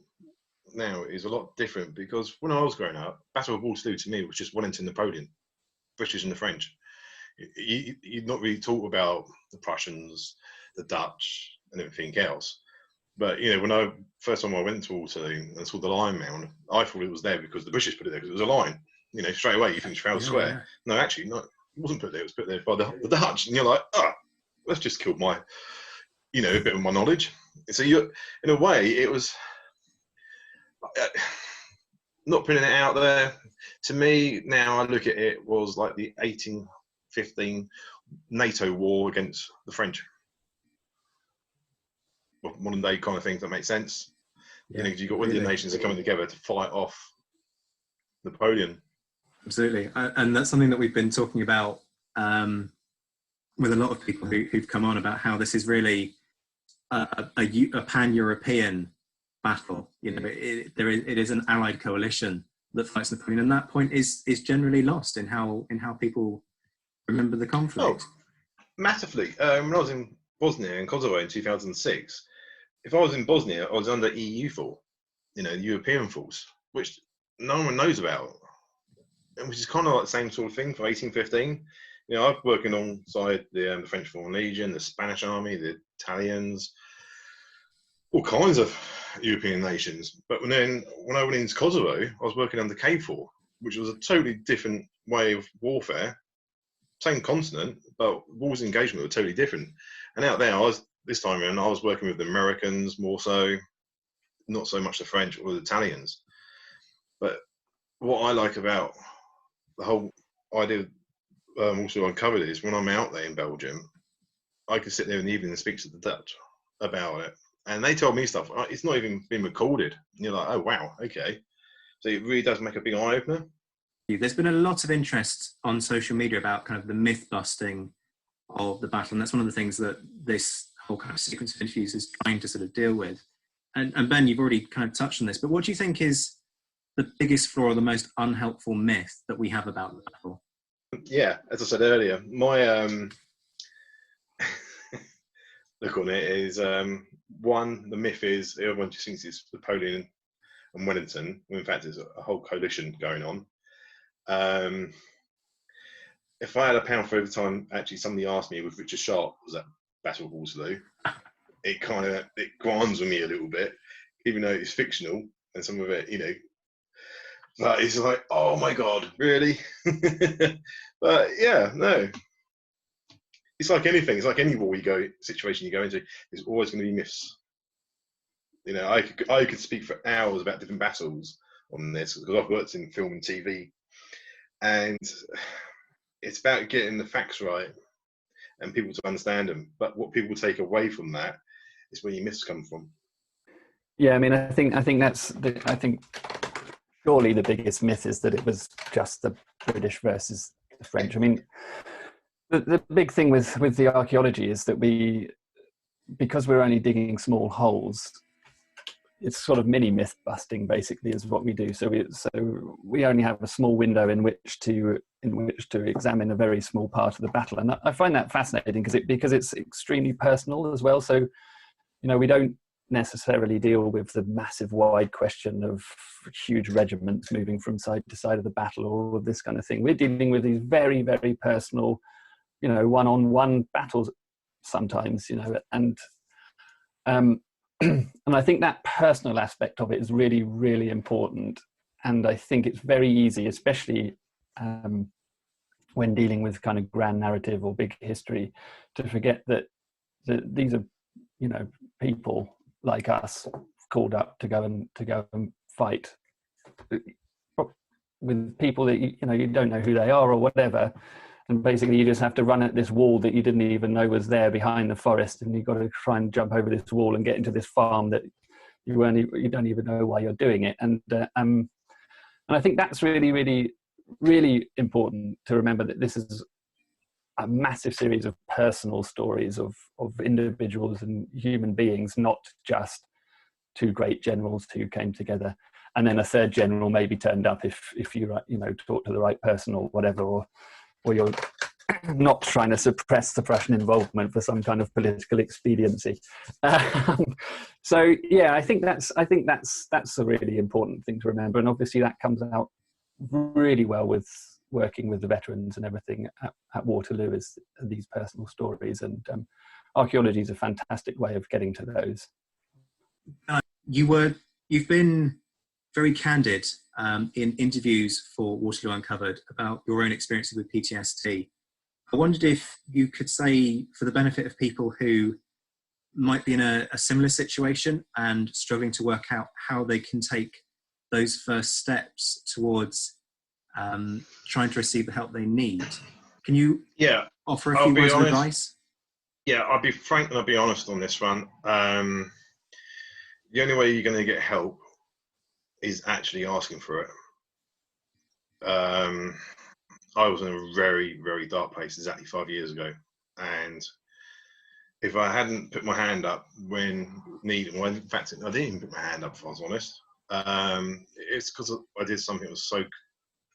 now is a lot different, because when I was growing up, Battle of Waterloo to me was just Wellington, Napoleon, British and the French. You'd not really talk about the Prussians, the Dutch, and everything else. But when first time I went to Waterloo and saw the Lion Mound, I thought it was there because the British put it there because it was a lion. Straight away you think Trafalgar Square. Yeah. No, actually, no, it wasn't put there. It was put there by the Dutch, and you're like, that's just killed my, a bit of my knowledge. So in a way, it was not putting it out there. To me, now I look at it was like the 1815 NATO war against the French. Well, modern day kind of things that make sense. Yeah, you've got all the nations are coming together to fight off Napoleon. Absolutely, and that's something that we've been talking about with a lot of people who've come on about how this is really a pan-European battle. It is an allied coalition that fights Napoleon, and that point is generally lost in how people remember the conflict. Oh, massively. When I was in Bosnia and Kosovo in 2006, if I was in Bosnia, I was under EU force, European force, which no one knows about, and which is kind of like the same sort of thing for 1815. I'm working alongside the French Foreign Legion, the Spanish Army, the Italians, all kinds of European nations. But when I went into Kosovo, I was working under KFOR, which was a totally different way of warfare. Same continent, but wars of engagement were totally different. And out there, I was working with the Americans more so, not so much the French or the Italians. But what I like about the whole idea of also Uncovered is when I'm out there in Belgium, I can sit there in the evening and speak to the Dutch about it. And they tell me stuff. It's not even been recorded. And you're like, oh, wow, okay. So it really does make a big eye-opener. There's been a lot of interest on social media about kind of the myth-busting of the battle. And that's one of the things that this whole kind of sequence of interviews is trying to sort of deal with. And Ben, you've already kind of touched on this, but what do you think is the biggest flaw or the most unhelpful myth that we have about the battle? Yeah, as I said earlier, my look on it is, one, the myth is everyone just thinks it's Napoleon and Wellington, when in fact there's a whole coalition going on. If I had £1 for every time actually somebody asked me with Richard Sharp was at Battle of Waterloo, it grinds with me a little bit, even though it's fictional and some of it, but it's like, oh my God, really? But yeah, no. It's like anything. It's like any war situation you go into. There's always going to be myths. I could speak for hours about different battles on this because I've worked in film and TV, and it's about getting the facts right and people to understand them. But what people take away from that is where your myths come from. Yeah, I mean, I think surely the biggest myth is that it was just the British versus the French. I mean, the big thing with the archaeology is that because we're only digging small holes, it's sort of mini myth busting basically is what we do. So we only have a small window in which to examine a very small part of the battle, and I find that fascinating because it's extremely personal as well. So we don't necessarily deal with the massive wide question of huge regiments moving from side to side of the battle or all of this kind of thing. We're dealing with these very, very personal, one-on-one battles sometimes, and and I think that personal aspect of it is really, really important. And I think it's very easy, especially when dealing with kind of grand narrative or big history, to forget that these are, people like us called up to go and fight with people that you don't know who they are or whatever, and basically you just have to run at this wall that you didn't even know was there behind the forest, and you've got to try and jump over this wall and get into this farm that you don't even know why you're doing it. And I think that's really, really, really important to remember, that this is a massive series of personal stories of individuals and human beings, not just two great generals who came together and then a third general maybe turned up if you talk to the right person or whatever, or you're not trying to suppress the Prussian involvement for some kind of political expediency. So yeah, I think that's a really important thing to remember, and obviously that comes out really well with working with the veterans and everything at Waterloo, is these personal stories, and archaeology is a fantastic way of getting to those. You've been very candid in interviews for Waterloo Uncovered about your own experiences with PTSD. I wondered if you could say, for the benefit of people who might be in a similar situation and struggling to work out how they can take those first steps towards trying to receive the help they need. Can you offer a few words of advice? Yeah, I'll be frank and I'll be honest on this one. The only way you're going to get help is actually asking for it. I was in a very, very dark place exactly 5 years ago. And if I hadn't put my hand up when needed, well, in fact, I didn't even put my hand up, if I was honest. It's because I did something that was so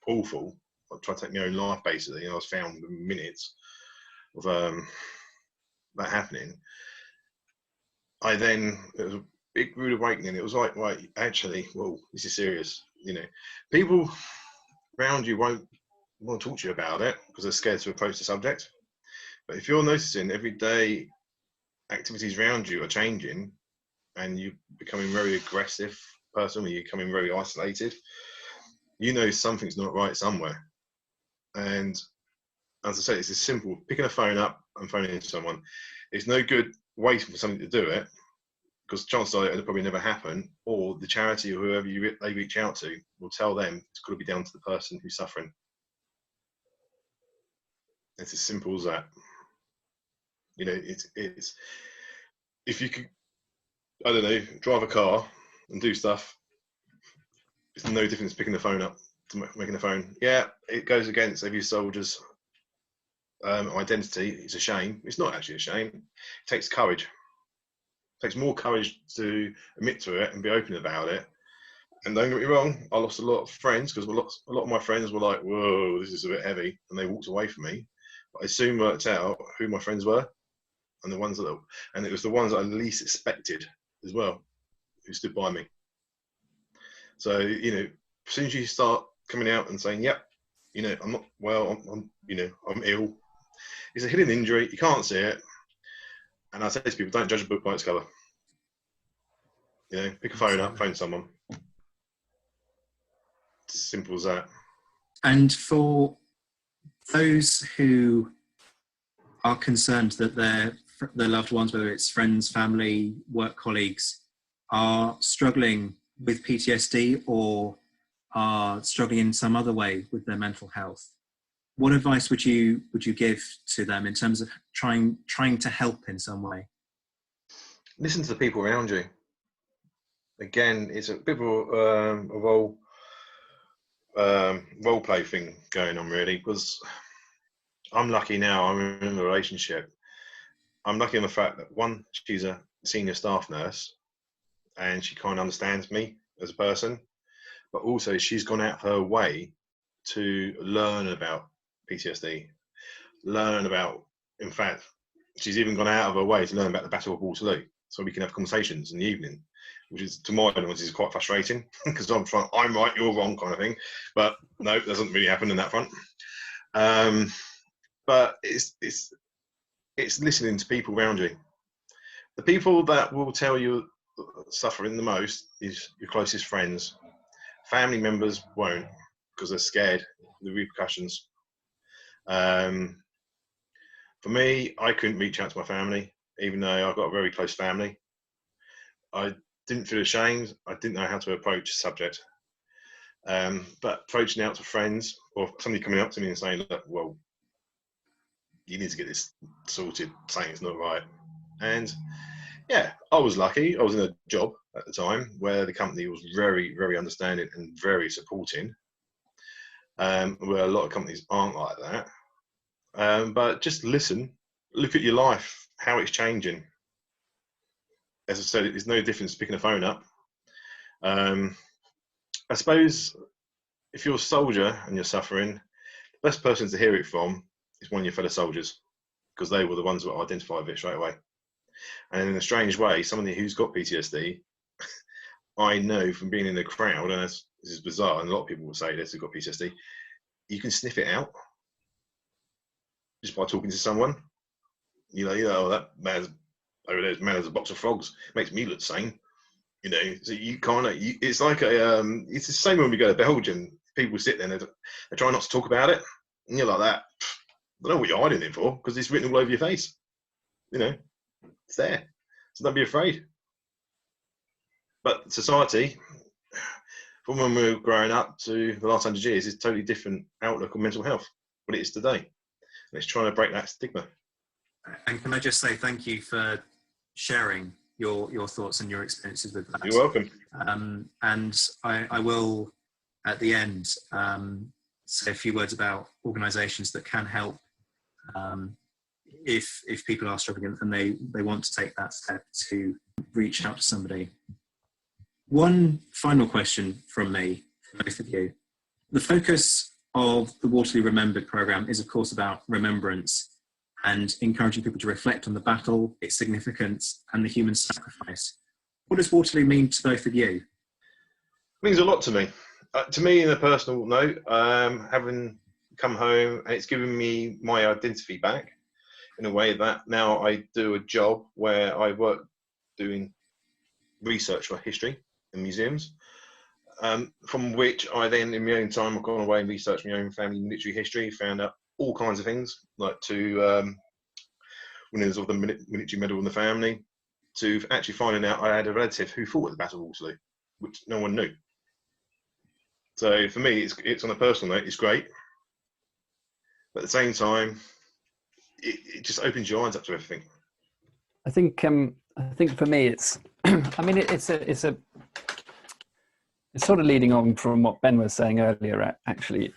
awful. I tried to take my own life, basically, and I was found within minutes of that happening. It was a big rude awakening. It was like, right, actually, well, this is serious. People around you won't want to talk to you about it because they're scared to approach the subject. But if you're noticing everyday activities around you are changing and you're becoming a very aggressive person, or you're becoming very isolated, something's not right somewhere. And as I say, it's as simple, picking a phone up and phoning into someone. It's no good waiting for something to do it, because chances are it'll probably never happen, or the charity or whoever they reach out to will tell them it's got to be down to the person who's suffering. It's as simple as that. It's if you could, I don't know, drive a car and do stuff, it's no difference picking the phone up to making the phone. Yeah, it goes against every soldier's identity. It's a shame. It's not actually a shame. It takes courage. It takes more courage to admit to it and be open about it. And don't get me wrong, I lost a lot of friends because a lot of my friends were like, whoa, this is a bit heavy, and they walked away from me. But I soon worked out who my friends were, and it was the ones that I least expected as well, who stood by me. So, as soon as you start coming out and saying, yep, I'm not well, I'm ill. It's a hidden injury, you can't see it. And I say to people, don't judge a book by its cover. Pick a phone up, phone someone. It's as simple as that. And for those who are concerned that their loved ones, whether it's friends, family, work colleagues, are struggling with PTSD or are struggling in some other way with their mental health, what advice would you give to them in terms of trying to help in some way? Listen to the people around you. Again, it's a bit of a role play thing going on, really, because I'm lucky now. I'm in a relationship. I'm lucky in the fact that, one, she's a senior staff nurse and she kind of understands me as a person, but also she's gone out her way to learn about PTSD, in fact, she's even gone out of her way to learn about the Battle of Waterloo. so we can have conversations in the evening, which is, to my knowledge, is quite frustrating because I'm right, you're wrong kind of thing. But no, it doesn't really happen in that front. But it's listening to people around you. The people that will tell you suffering the most is your closest friends. Family members won't, because they're scared of the repercussions. For me, I couldn't reach out to my family, even though I've got a very close family. I didn't feel ashamed. I didn't know how to approach the subject. But approaching out to friends or somebody coming up to me and saying, look, well, you need to get this sorted, saying it's not right. And yeah, I was lucky. I was in a job at the time where the company was very, very understanding and very supporting, where a lot of companies aren't like that. But just listen, look at your life, how it's changing. As I said, there's no difference picking a phone up. I suppose if you're a soldier and you're suffering, the best person to hear it from is one of your fellow soldiers, because they were the ones that identified it straight away. And in a strange way, somebody who's got PTSD, I know from being in the crowd, and this is bizarre, and a lot of people will say this, who've got PTSD, you can sniff it out just by talking to someone. You know, that man's over there, man has a box of frogs, makes me look sane. You know, so you kind of, it's like it's the same when we go to Belgium. People sit there and they try not to talk about it, and you're like that. I don't know what you're hiding it for, because it's written all over your face. You know, it's there. So don't be afraid. But society, from when we were growing up to the last 100 years, is a totally different outlook on mental health, what it is today. And it's trying to break that stigma. And can I just say thank you for sharing your thoughts and your experiences with that. You're welcome. And I will, at the end, say a few words about organisations that can help if people are struggling and they want to take that step to reach out to somebody. One final question from me, for both of you. The focus of the Waterloo Remembered programme is, of course, about remembrance and encouraging people to reflect on the battle, its significance, and the human sacrifice. What does Waterloo mean to both of you? It means a lot to me. To me, in a personal note, having come home, and it's given me my identity back in a way that now I do a job where I work doing research for history in museums, from which I then, in my own time, I've gone away and researched my own family military history, found out all kinds of things, like to winners of the military medal in the family, to actually finding out I had a relative who fought at the Battle of Waterloo, which no one knew. So for me, it's on a personal note, it's great. But at the same time, it just opens your eyes up to everything. I think for me, it's, I mean, it's sort of leading on from what Ben was saying earlier, actually,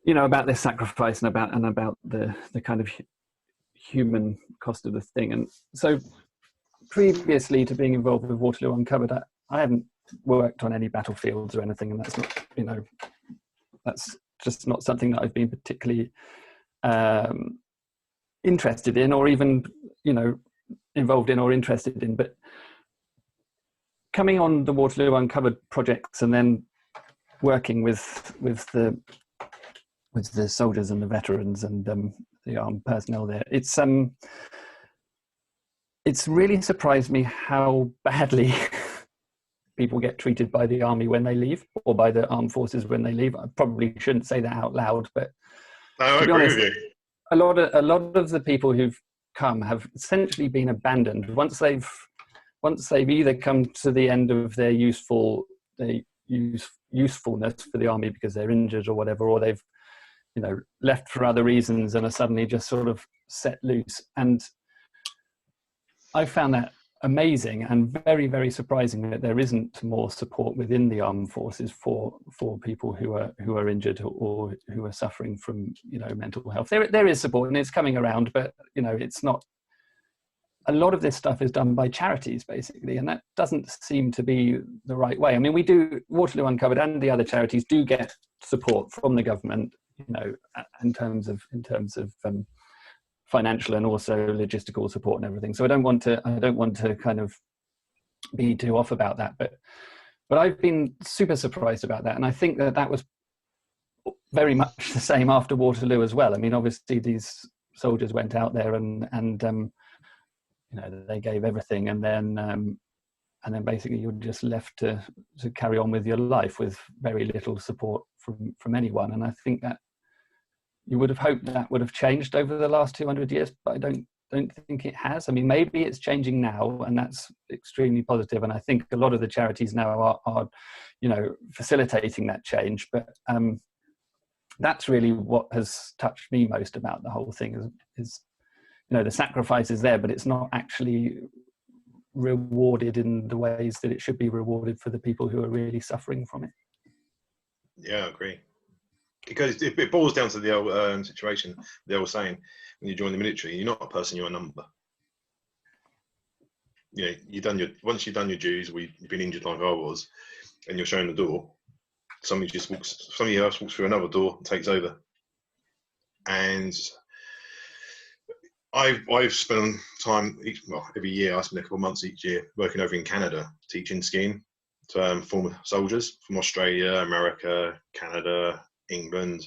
you know, about this sacrifice and about the kind of human cost of the thing. And so previously to being involved with Waterloo Uncovered, I haven't worked on any battlefields or anything, and that's not, you know, that's just not something that I've been particularly interested in, or even, you know, involved in or interested in. But coming on the Waterloo Uncovered projects and then working with the soldiers and the veterans and the armed personnel there, it's really surprised me how badly people get treated by the army when they leave, or by the armed forces when they leave. I probably shouldn't say that out loud, but I agree with you. A lot of the people who've come have essentially been abandoned once they've either come to the end of their usefulness for the army because they're injured or whatever, or they've, you know, left for other reasons and are suddenly just sort of set loose. And I found that amazing and very, very surprising that there isn't more support within the armed forces for people who are injured or who are suffering from, you know, mental health. There is support and it's coming around, but, you know, it's not. A lot of this stuff is done by charities, basically, and that doesn't seem to be the right way. I mean, we do, Waterloo Uncovered and the other charities do get support from the government, you know, in terms of financial and also logistical support and everything. So I don't want to kind of be too off about that, but I've been super surprised about that, and I think that was very much the same after Waterloo as well. I mean, obviously these soldiers went out there and they gave everything, and then basically you're just left to carry on with your life with very little support from anyone. And I think that you would have hoped that would have changed over the last 200 years, but I don't think it has. I mean, maybe it's changing now, and that's extremely positive. And I think a lot of the charities now are facilitating that change. But that's really what has touched me most about the whole thing is the sacrifice is there, but it's not actually rewarded in the ways that it should be rewarded for the people who are really suffering from it. Yeah, I agree. Because it boils down to the old situation, the old saying, when you join the military, you're not a person, you're a number. Once you've done your dues, or you've been injured like I was, and you're shown the door, somebody else walks through another door and takes over. And I've spent time every year. I spend a couple of months each year working over in Canada, teaching skiing to former soldiers from Australia, America, Canada, England,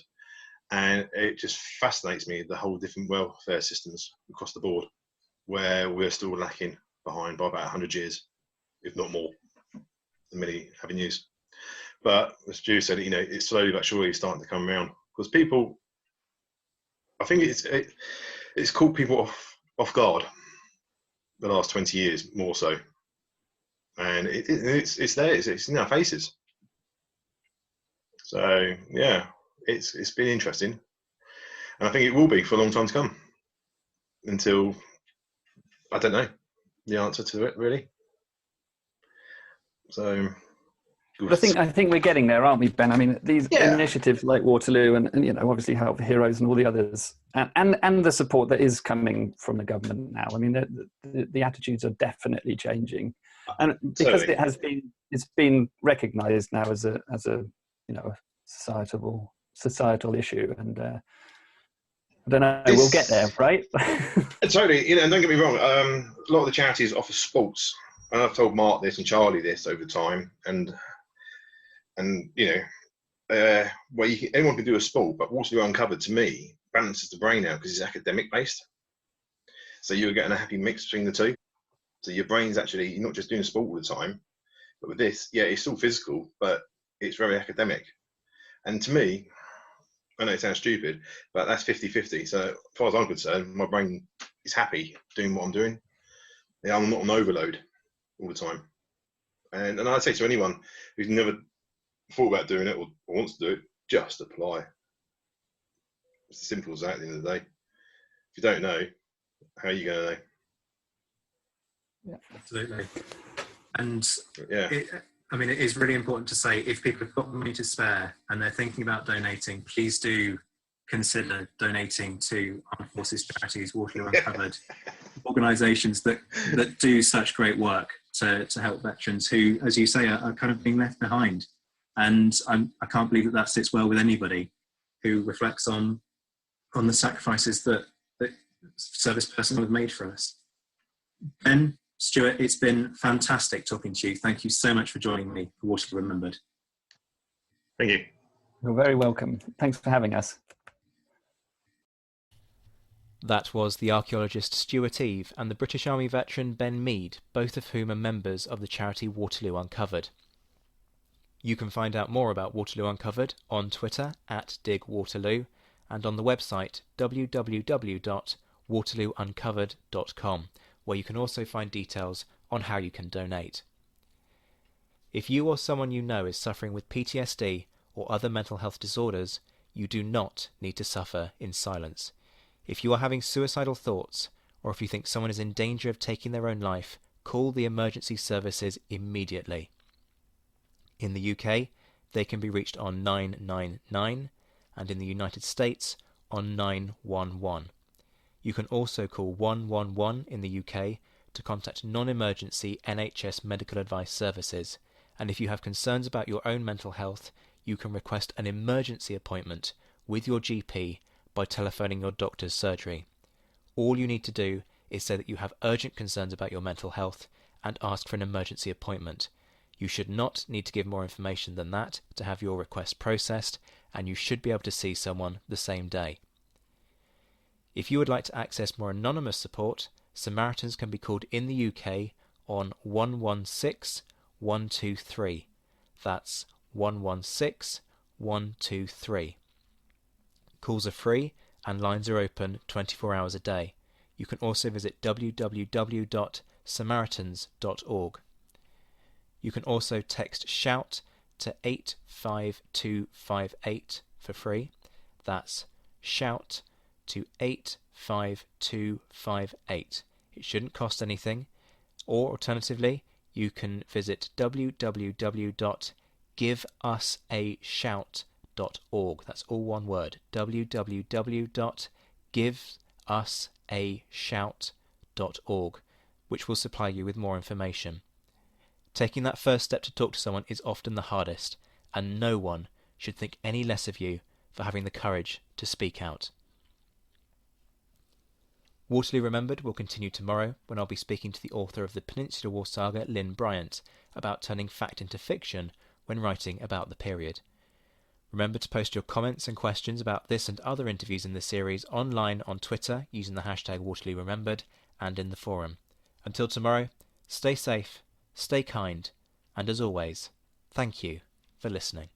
and it just fascinates me the whole different welfare systems across the board, where we're still lacking behind by about 100 years, if not more, in many avenues. But as Stu said, it's slowly but surely starting to come around, because people, I think it's caught people off guard the last 20 years more so, and it's there, it's in our faces. So yeah, it's been interesting, and I think it will be for a long time to come, until I don't know the answer to it really. So I think we're getting there, aren't we, Ben? I mean, these initiatives like Waterloo and obviously Help for Heroes and all the others, and the support that is coming from the government now. I mean, the attitudes are definitely changing, and because it's been recognised now as a societal issue, and I don't know, we'll get there, right? Totally, and don't get me wrong. A lot of the charities offer sports, and I've told Mark this and Charlie this over time, and anyone can do a sport, but Waterloo Uncovered to me balances the brain out because it's academic based. So you're getting a happy mix between the two. So your brain's actually, you're not just doing sport all the time, but with this, it's still physical, but it's very academic. And to me, I know it sounds stupid, but that's 50-50. So as far as I'm concerned, my brain is happy doing what I'm doing. I'm not on overload all the time. And I'd say to anyone who's never thought about doing it or wants to do it, just apply. It's as simple as that at the end of the day. If you don't know, how are you going to know? Yeah, absolutely. And it is really important to say, if people have got money to spare and they're thinking about donating, please do consider donating to Armed Forces charities, Waterloo Uncovered, organisations that do such great work to help veterans who, as you say, are kind of being left behind. And I can't believe that sits well with anybody who reflects on the sacrifices that service personnel have made for us. Ben, Stuart, it's been fantastic talking to you. Thank you so much for joining me for Waterloo Remembered. Thank you. You're very welcome. Thanks for having us. That was the archaeologist Stuart Eve and the British Army veteran Ben Mead, both of whom are members of the charity Waterloo Uncovered. You can find out more about Waterloo Uncovered on Twitter @DigWaterloo and on the website www.waterloouncovered.com, where you can also find details on how you can donate. If you or someone you know is suffering with PTSD or other mental health disorders, you do not need to suffer in silence. If you are having suicidal thoughts, or if you think someone is in danger of taking their own life, call the emergency services immediately. In the UK, they can be reached on 999, and in the United States on 911. You can also call 111 in the UK to contact non-emergency NHS medical advice services, and if you have concerns about your own mental health, you can request an emergency appointment with your GP by telephoning your doctor's surgery. All you need to do is say that you have urgent concerns about your mental health and ask for an emergency appointment. You should not need to give more information than that to have your request processed, and you should be able to see someone the same day. If you would like to access more anonymous support, Samaritans can be called in the UK on 116 123. That's 116 123. Calls are free and lines are open 24 hours a day. You can also visit www.samaritans.org. You can also text SHOUT to 85258 for free. That's SHOUT to 85258. It shouldn't cost anything. Or alternatively, you can visit www.giveusashout.org. That's all one word. www.giveusashout.org, which will supply you with more information. Taking that first step to talk to someone is often the hardest, and no one should think any less of you for having the courage to speak out. Waterloo Remembered will continue tomorrow when I'll be speaking to the author of the Peninsular War saga, Lynn Bryant, about turning fact into fiction when writing about the period. Remember to post your comments and questions about this and other interviews in the series online on Twitter using the hashtag Waterloo Remembered and in the forum. Until tomorrow, stay safe, stay kind, and as always, thank you for listening.